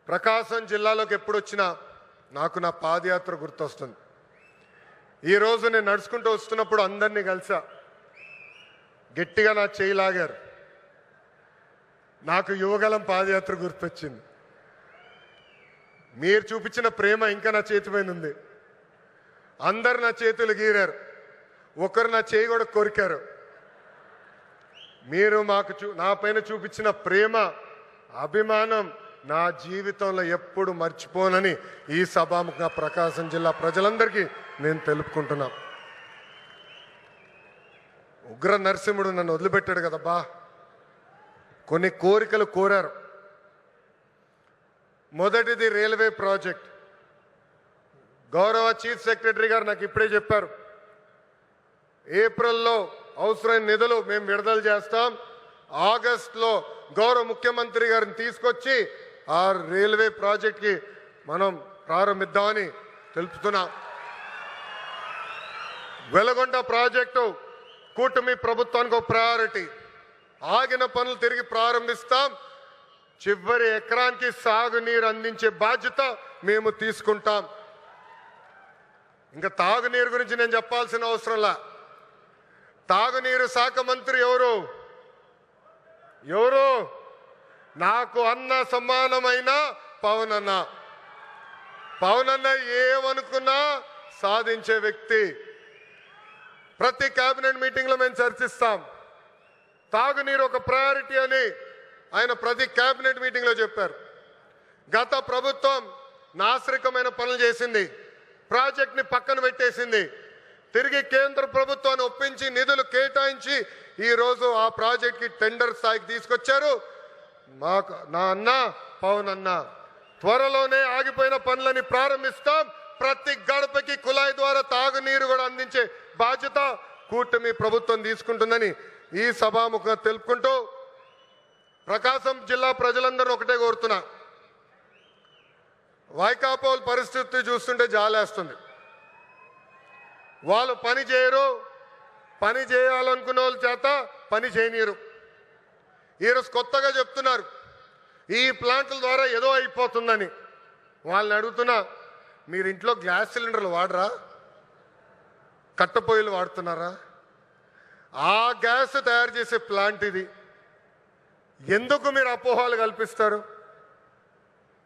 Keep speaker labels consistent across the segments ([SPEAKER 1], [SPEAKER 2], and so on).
[SPEAKER 1] ప్రకాశం జిల్లాలోకి ఎప్పుడు వచ్చినా నాకు నా పాదయాత్ర గుర్తొస్తుంది. ఈరోజు నేను నడుచుకుంటూ వస్తున్నప్పుడు అందరినీ కలిసా, గట్టిగా నా చేయి లాగారు. నాకు యువగలం పాదయాత్ర గుర్తొచ్చింది. మీరు చూపించిన ప్రేమ ఇంకా నా చేతి పైన ఉంది. అందరు నా చేతులు గీరారు, ఒకరు నా చేయి కూడా కొరికారు. మీరు నా పైన చూపించిన ప్రేమ, అభిమానం నా జీవితంలో ఎప్పుడు మర్చిపోనని ఈ సభాముఖంగా ప్రకాశం జిల్లా ప్రజలందరికీ నేను తెలుపుకుంటున్నా. ఉగ్ర నరసింహుడు నన్ను వదిలిపెట్టాడు కదబ్బా. కొన్ని కోరికలు కోరారు. మొదటిది రైల్వే ప్రాజెక్ట్. గౌరవ చీఫ్ సెక్రటరీ గారు నాకు ఇప్పుడే చెప్పారు, ఏప్రిల్లో అవసరమైన నిధులు మేము విడుదల చేస్తాం, ఆగస్టులో గౌరవ ముఖ్యమంత్రి గారిని తీసుకొచ్చి ఆ రైల్వే ప్రాజెక్ట్కి మనం ప్రారంభిద్దామని తెలుపుతున్నాం. వెలగొండ ప్రాజెక్టు కూటమి ప్రభుత్వానికి ఒక ప్రయారిటీ. ఆగిన పనులు తిరిగి ప్రారంభిస్తాం. చివరి ఎకరానికి సాగునీరు అందించే బాధ్యత మేము తీసుకుంటాం. ఇంకా తాగునీరు గురించి నేను చెప్పాల్సిన అవసరంలా. తాగునీరు శాఖ మంత్రి ఎవరు? నాకు అన్న సమానమైన పవన్ అన్న. పవన్ అన్న ఏమనుకున్నా సాధించే వ్యక్తి. ప్రతి కేబినెట్ మీటింగ్లో మేము చర్చిస్తాం. తాగునీరు ఒక ప్రయారిటీ అని ఆయన ప్రతి కేబినెట్ మీటింగ్లో చెప్పారు. గత ప్రభుత్వం నాశరికమైన పనులు చేసింది, ప్రాజెక్ట్ని పక్కన పెట్టేసింది. తిరిగి కేంద్ర ప్రభుత్వాన్ని ఒప్పించి నిధులు కేటాయించి ఈరోజు ఆ ప్రాజెక్ట్కి టెండర్ స్థాయికి తీసుకొచ్చారు. నా అన్న పవన్ అన్న త్వరలోనే ఆగిపోయిన పనులని ప్రారంభిస్తాం. ప్రతి గడపకి కుళాయి ద్వారా తాగునీరు కూడా అందించే బాధ్యత కూటమి ప్రభుత్వం తీసుకుంటుందని ఈ సభాముఖంగా తెలుపుకుంటూ ప్రకాశం జిల్లా ప్రజలందరూ ఒకటే కోరుతున్నా. వైకాపా పరిస్థితి చూస్తుంటే జాలేస్తుంది. వాళ్ళు పని చేయరు, పని చేయాలనుకున్న వాళ్ళ చేత పని చేయనీరు. ఈరోజు కొత్తగా చెప్తున్నారు ఈ ప్లాంట్ల ద్వారా ఏదో అయిపోతుందని. వాళ్ళని అడుగుతున్నా, మీరు ఇంట్లో గ్యాస్ సిలిండర్లు వాడరా? కట్టెపొయ్యిలు వాడుతున్నారా? ఆ గ్యాస్ తయారు చేసే ప్లాంట్ ఇది. ఎందుకు మీరు అపోహలు కల్పిస్తారు?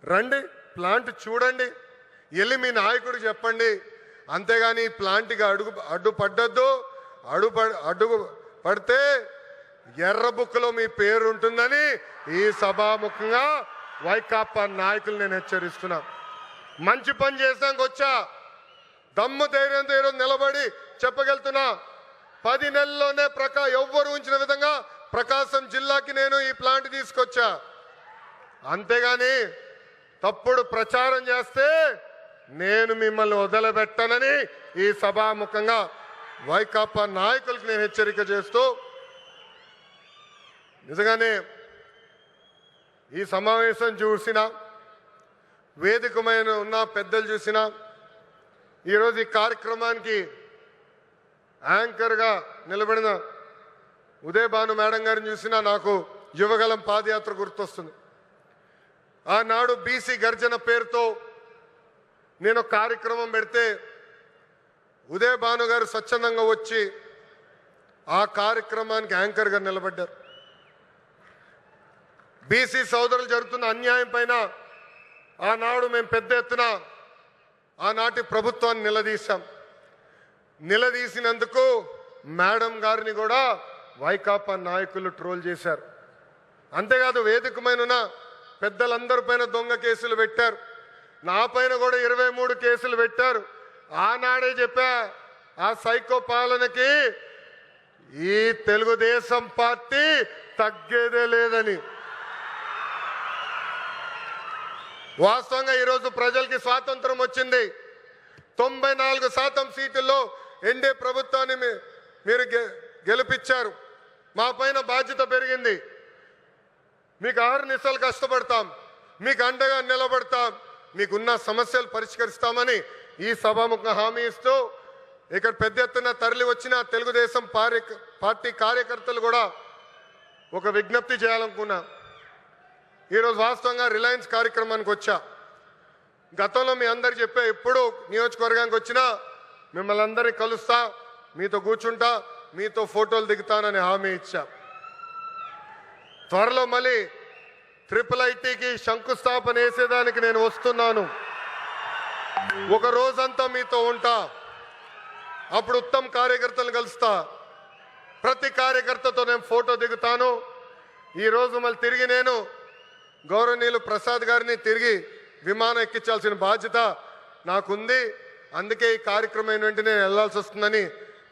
[SPEAKER 1] రండి, ప్లాంట్ చూడండి, వెళ్ళి మీ నాయకుడు చెప్పండి. అంతేగాని ఈ ప్లాంట్కి అడ్డు పడితే ఎర్ర బుక్లో మీ పేరు ఉంటుందని ఈ సభాముఖంగా వైకాపా నాయకులు నేను హెచ్చరిస్తున్నా. మంచి పని చేసాక వచ్చా, దమ్ము ధైర్యంతో ఈరోజు నిలబడి చెప్పగలుగుతున్నా. 10 నెలల్లోనే ఎవ్వరు ఉంచిన విధంగా ప్రకాశం జిల్లాకి నేను ఈ ప్లాంట్ తీసుకొచ్చా. అంతేగాని తప్పుడు ప్రచారం చేస్తే నేను మిమ్మల్ని వదిలిపెట్టనని ఈ సభాముఖంగా వైకాపా నాయకులకు నేను హెచ్చరిక చేస్తూ, నిజంగానే ఈ సమావేశం చూసినా, వేదికమైన ఉన్న పెద్దలు చూసినా, ఈరోజు ఈ కార్యక్రమానికి యాంకర్గా నిలబడిన ఉదయ్ భాను మేడం గారిని చూసినా నాకు యువగలం పాదయాత్ర గుర్తొస్తుంది. ఆనాడు బీసీ గర్జన పేరుతో నేను కార్యక్రమం పెడితే ఉదయ్ భాను గారు స్వచ్ఛందంగా వచ్చి ఆ కార్యక్రమానికి యాంకర్గా నిలబడ్డారు. బీసీ సోదరులు జరుగుతున్న అన్యాయం పైన ఆనాడు మేము పెద్ద ఎత్తున ఆనాటి ప్రభుత్వాన్ని నిలదీశాం. నిలదీసినందుకు మేడం గారిని కూడా వైకాపా నాయకులు ట్రోల్ చేశారు. అంతేకాదు వేదికమైన పెద్దలందరి పైన దొంగ కేసులు పెట్టారు. నా పైన కూడా 23 కేసులు పెట్టారు. ఆనాడే చెప్పా, ఆ సైకో పాలనకి ఈ తెలుగుదేశం పార్టీ తగ్గేదే లేదని. వాస్తవంగా ఈరోజు ప్రజలకి స్వాతంత్రం వచ్చింది. 94% సీట్లలో ఎన్డీఏ ప్రభుత్వాన్ని మీరు గెలిపించారు. మా పైన బాధ్యత పెరిగింది. మీకు అహర్నిశలు కష్టపడతాం, మీకు అండగా నిలబడతాం, మీకున్న సమస్యలు పరిష్కరిస్తామని ఈ సభాముఖంగా హామీ ఇస్తూ, ఇక్కడ పెద్ద ఎత్తున తరలి వచ్చిన తెలుగుదేశం పార్టీ కార్యకర్తలు కూడా ఒక విజ్ఞప్తి చేయాలనుకున్నా. ఈరోజు వాస్తవంగా రిలయన్స్ కార్యక్రమానికి వచ్చా. గతంలో మీ అందరు చెప్పా, ఎప్పుడు నియోజకవర్గానికి వచ్చినా మిమ్మల్ని అందరినీ కలుస్తా, మీతో కూర్చుంటా, మీతో ఫోటోలు దిగుతానని హామీ ఇచ్చా. త్వరలో మళ్ళీ IIITకి శంకుస్థాపన వేసేదానికి నేను వస్తున్నాను. ఒక రోజంతా మీతో ఉంటా. అప్పుడు ఉత్తమ్ కార్యకర్తలను కలుస్తా. ప్రతి కార్యకర్తతో నేను ఫోటో దిగుతాను. ఈరోజు మళ్ళీ తిరిగి నేను గౌరవనీయులు ప్రసాద్ గారిని తిరిగి విమానం ఎక్కించాల్సిన బాధ్యత నాకుంది. అందుకే ఈ కార్యక్రమం వెంటనే నేను వెళ్లాల్సి వస్తుందని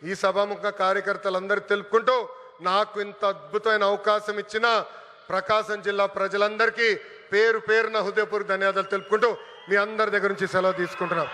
[SPEAKER 1] ఈ సభాముఖ కార్యకర్తలందరూ తెలుపుకుంటూ, నాకు ఇంత అద్భుతమైన అవకాశం ఇచ్చిన ప్రకాశం జిల్లా ప్రజలందరికీ పేరు పేరున హృదయపూర్వక ధన్యవాదాలు తెలుపుకుంటూ మీ అందరి దగ్గర నుంచి సెలవు తీసుకుంటున్నాం.